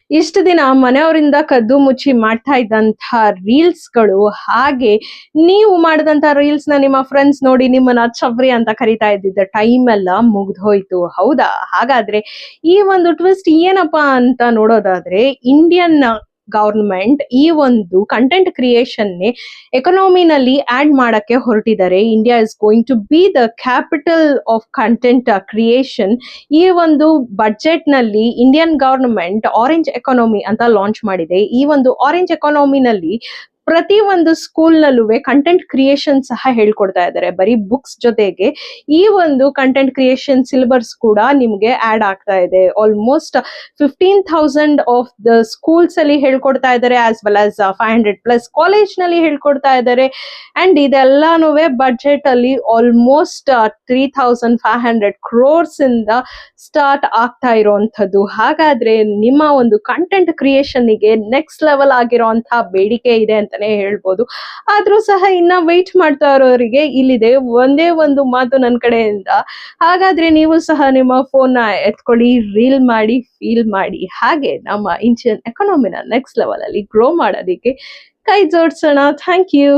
ಇಷ್ಟು ದಿನ ಮನೆಯವರಿಂದ ಕದ್ದು ಮುಚ್ಚಿ ಮಾಡ್ತಾ ಇದ್ದಂತಹ ರೀಲ್ಸ್ಗಳು, ಹಾಗೆ ನೀವು ಮಾಡಿದಂತ ರೀಲ್ಸ್ ನ ನಿಮ್ಮ ಫ್ರೆಂಡ್ಸ್ ನೋಡಿ ನಿಮ್ಮನ್ನ ಚವ್ರಿ ಅಂತ ಕರಿತಾ ಇದ್ದಿದ್ದ ಟೈಮ್ ಎಲ್ಲ ಮುಗ್ದೋಯ್ತು. ಹೌದಾ? ಹಾಗಾದ್ರೆ ಈ ಒಂದು ಟ್ವಿಸ್ಟ್ ಏನಪ್ಪಾ ಅಂತ ನೋಡೋದಾದ್ರೆ, ಇಂಡಿಯನ್ ಗವರ್ಮೆಂಟ್ ಈ ಒಂದು ಕಂಟೆಂಟ್ ಕ್ರಿಯೇಷನ್ ನೇ ಎಕನಾಮಿನಲ್ಲಿ ಆಡ್ ಮಾಡಕ್ಕೆ ಹೊರಟಿದ್ದಾರೆ. India is going to be the capital of content creation. ಈ ಒಂದು ಬಜೆಟ್ ನಲ್ಲಿ ಇಂಡಿಯನ್ ಗವರ್ನಮೆಂಟ್ ಆರೆಂಜ್ ಎಕಾನಮಿ ಅಂತ ಲಾಂಚ್ ಮಾಡಿದೆ. ಈ ಒಂದು ಆರೆಂಜ್ ಎಕಾನಮಿನಲ್ಲಿ ಪ್ರತಿ ಒಂದು ಸ್ಕೂಲ್ ನಲ್ಲೂ ಕಂಟೆಂಟ್ ಕ್ರಿಯೇಷನ್ ಸಹ ಹೇಳ್ಕೊಡ್ತಾ ಇದ್ದಾರೆ. ಬರೀ ಬುಕ್ಸ್ ಜೊತೆಗೆ ಈ ಒಂದು ಕಂಟೆಂಟ್ ಕ್ರಿಯೇಷನ್ ಸಿಲೆಬಸ್ ಕೂಡ ನಿಮ್ಗೆ ಆಡ್ ಆಗ್ತಾ ಇದೆ. ಆಲ್ಮೋಸ್ಟ್ 15,000 ಆಫ್ ದ ಸ್ಕೂಲ್ಸ್ ಅಲ್ಲಿ ಹೇಳ್ಕೊಡ್ತಾ ಇದ್ದಾರೆ, ಆಸ್ ವೆಲ್ ಆಸ್ 500+ ಕಾಲೇಜ್ ನಲ್ಲಿ ಹೇಳ್ಕೊಡ್ತಾ ಇದ್ದಾರೆ. ಅಂಡ್ ಇದೆಲ್ಲಾನು ಬಜೆಟ್ ಅಲ್ಲಿ ಆಲ್ಮೋಸ್ಟ್ 3,500 crores ಇಂದ ಸ್ಟಾರ್ಟ್ ಆಗ್ತಾ ಇರುವಂತದ್ದು. ಹಾಗಾದ್ರೆ ನಿಮ್ಮ ಒಂದು ಕಂಟೆಂಟ್ ಕ್ರಿಯೇಷನ್ ಗೆ ನೆಕ್ಸ್ಟ್ ಲೆವೆಲ್ ಆಗಿರುವಂತಹ ಬೇಡಿಕೆ ಇದೆ ಅಂತಾನೆ ಹೇಳ್ಬೋದು. ಆದ್ರೂ ಸಹ ಇನ್ನ ವೆಯ್ಟ್ ಮಾಡ್ತಾ ಇರೋರಿಗೆ ಇಲ್ಲಿದೆ ಒಂದೇ ಒಂದು ಮಾತು ನನ್ನ ಕಡೆಯಿಂದ. ಹಾಗಾದ್ರೆ ನೀವು ಸಹ ನಿಮ್ಮ ಫೋನ್ ನ ಎತ್ಕೊಳ್ಳಿ, ರೀಲ್ ಮಾಡಿ, ಫೀಲ್ ಮಾಡಿ, ಹಾಗೆ ನಮ್ಮ ಇಂಡಿಯನ್ ಎಕಾನಮಿನ ನೆಕ್ಸ್ಟ್ ಲೆವೆಲ್ ಅಲ್ಲಿ ಗ್ರೋ ಮಾಡೋದಿಕ್ಕೆ ಕೈ ಜೋಡಿಸೋಣ. Thank you.